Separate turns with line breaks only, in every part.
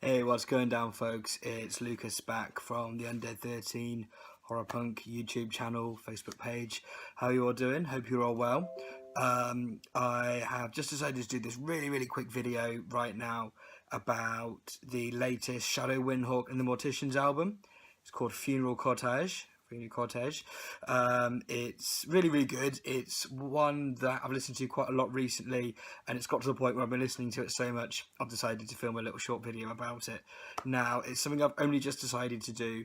Hey, what's going down, folks? It's Lucas back from the Undead 13 Horror Punk YouTube channel, Facebook page. How are you all doing? Hope you're all well. I have just decided to do this really quick video right now about the latest Shadow Windhawk and the Morticians album. It's called Funeral Cortege. It's really good. It's one that I've listened to quite a lot recently, and it's got to the point where I've been listening to it so much I've decided to film a little short video about it. Now, it's something I've only just decided to do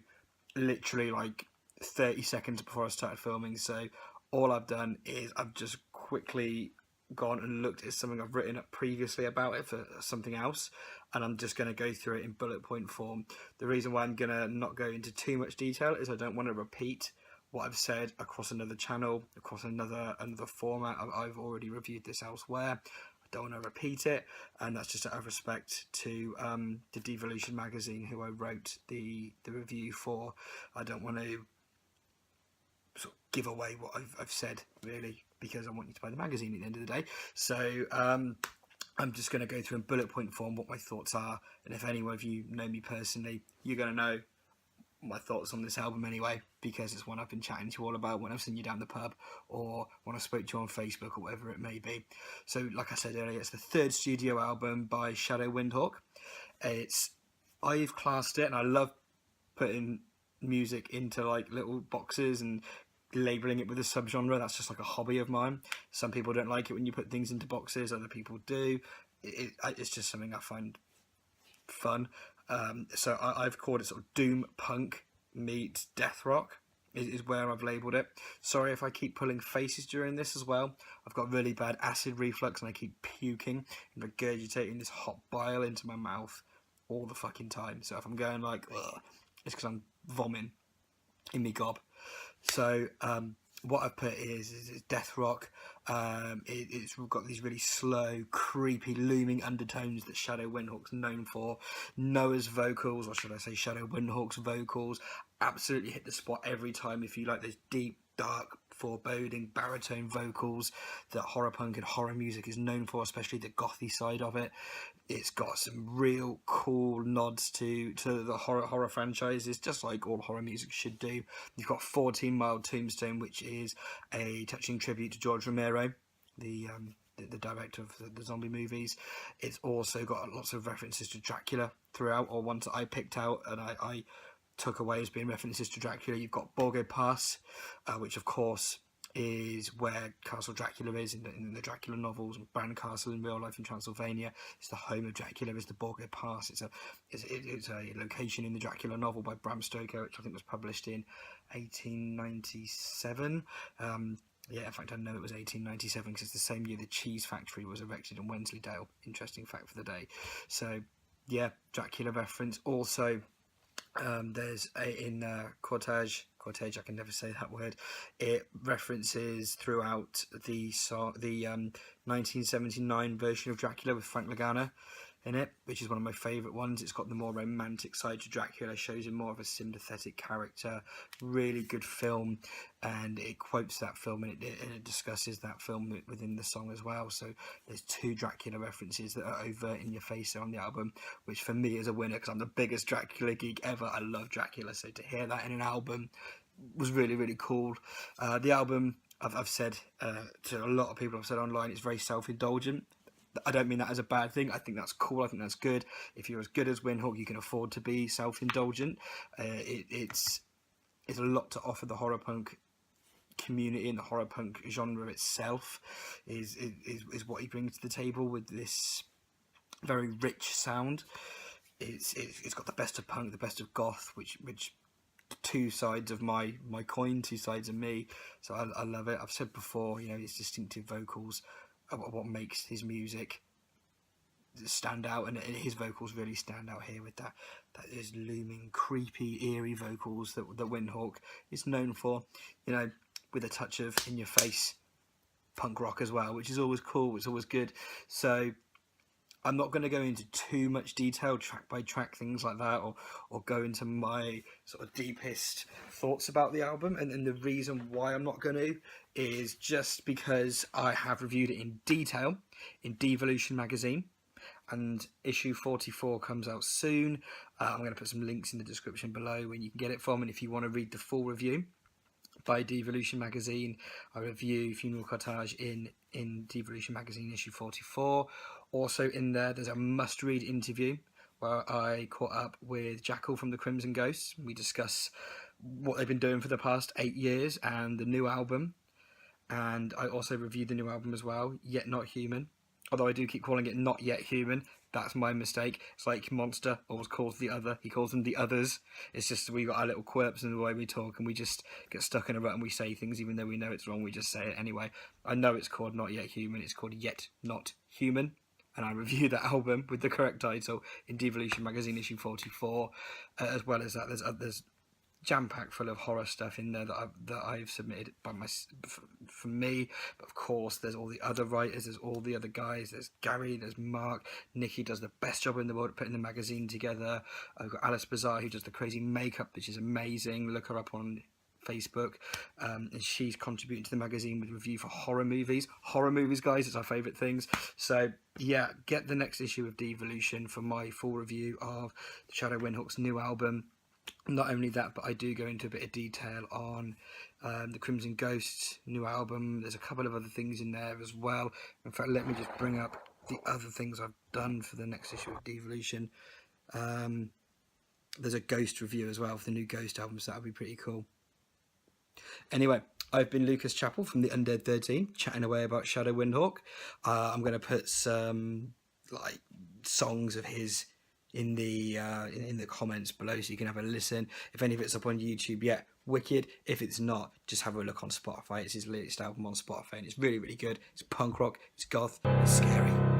literally like 30 seconds before I started filming, so all I've done is I've just quickly gone and looked at something I've written up previously about it for something else, and I'm just going to go through it in bullet point form. The reason why I'm going to not go into too much detail is I don't want to repeat what I've said across another channel, across another format. I've already reviewed this elsewhere. I don't want to repeat it, and that's just out of respect to the Devolution Magazine, who I wrote the review for. I don't want to sort of give away what I've said, really, because I want you to buy the magazine at the end of the day. So I'm just going to go through in bullet point form what my thoughts are, and if any of you know me personally, you're going to know my thoughts on this album anyway, because it's one I've been chatting to you all about when I've seen you down the pub, or when I spoke to you on Facebook, or whatever it may be. So like I said earlier, it's the third studio album by Shadow Windhawk. I've classed it, and I love putting music into like little boxes and labelling it with a subgenre. That's just like a hobby of mine. Some people don't like it when you put things into boxes, other people do. It's just something I find fun. So I've called it sort of doom punk meets death rock is where I've labelled it. Sorry if I keep pulling faces during this as well. I've got really bad acid reflux and I keep puking and regurgitating this hot bile into my mouth all the fucking time. So if I'm going like, ugh, it's because I'm vomiting in me gob. So what I've put is death rock. It's got these really slow, creepy, looming undertones that Shadow Windhawk's known for. Noah's vocals, or should I say Shadow Windhawk's vocals, absolutely hit the spot every time. If you like those deep, dark, foreboding baritone vocals that horror punk and horror music is known for, especially the gothy side of it. It's got some real cool nods to the horror franchises, just like all horror music should do. You've got 14 Mile Tombstone, which is a touching tribute to George Romero, the director of the zombie movies. It's also got lots of references to Dracula throughout, or ones that I picked out and I took away as being references to Dracula. You've got Borgo Pass, which of course is where Castle Dracula is in the Dracula novels, and Bran Castle in real life in Transylvania. It's the home of Dracula, is the Borgo Pass. It's a location in the Dracula novel by Bram Stoker, which I think was published in 1897. Yeah, in fact, I know it was 1897 because it's the same year the cheese factory was erected in Wensleydale. Interesting fact for the day. So, yeah, Dracula reference. Also, there's in Cortege, I can never say that word. It references throughout the 1979 version of Dracula with Frank Lagana in it, which is one of my favourite ones. It's got the more romantic side to Dracula, shows him more of a sympathetic character. Really good film, and it quotes that film and it discusses that film within the song as well. So there's two Dracula references that are overt in your face on the album, which for me is a winner because I'm the biggest Dracula geek ever. I love Dracula, so to hear that in an album was really cool. The album, I've said to a lot of people, I've said online, it's very self-indulgent. I don't mean that as a bad thing. I think that's cool. I think that's good. If you're as good as Windhawk, you can afford to be self-indulgent. It's a lot to offer the horror punk community, and the horror punk genre itself is what he brings to the table with this very rich sound. It's got the best of punk, the best of goth, which two sides of my coin, two sides of me. So I love it. I've said before, you know, his distinctive vocals are what makes his music stand out, and his vocals really stand out here with that is looming, creepy, eerie vocals that Windhawk is known for, you know, with a touch of in your face punk rock as well, which is always cool. It's always good. So I'm not going to go into too much detail, track by track, things like that, or go into my sort of deepest thoughts about the album. And the reason why I'm not going to is just because I have reviewed it in detail in Devolution Magazine. and issue 44 comes out soon. I'm going to put some links in the description below when you can get it from, and if you want to read the full review by Devolution Magazine, I review Funeral Cortege in Devolution Magazine issue 44. Also in there's a must-read interview where I caught up with Jackyl from the Crimson Ghosts. We discuss what they've been doing for the past 8 years and the new album. And I also reviewed the new album as well, Yet Not Human. Although I do keep calling it Not Yet Human. That's my mistake. It's like Monster always calls the other. He calls them the others. It's just we got our little quirks in the way we talk, and we just get stuck in a rut and we say things even though we know it's wrong. We just say it anyway. I know it's called Not Yet Human. It's called Yet Not Human. And I reviewed that album with the correct title in Devolution Magazine issue 44. As well as that, there's jam-packed full of horror stuff in there that I've submitted from me. But of course, there's all the other writers, there's all the other guys. There's Gary, there's Mark. Nikki does the best job in the world at putting the magazine together. I've got Alice Bazaar, who does the crazy makeup, which is amazing. Look her up on Facebook, and she's contributing to the magazine with review for horror movies. Horror movies, guys, it's our favourite things. So yeah, get the next issue of Devolution for my full review of Shadow Windhawk's new album. Not only that, but I do go into a bit of detail on the Crimson Ghosts new album. There's a couple of other things in there as well. In fact, let me just bring up the other things I've done for the next issue of Devolution. There's a Ghost review as well for the new Ghost album, so that'll be pretty cool. Anyway, I've been Lucas Chappell from the Undead 13, chatting away about Shadow Windhawk. I'm going to put some songs of his in the comments below, so you can have a listen. If any of it's up on YouTube yet, wicked. If it's not, just have a look on Spotify. It's his latest album on Spotify, and it's really, really good. It's punk rock, it's goth, it's scary.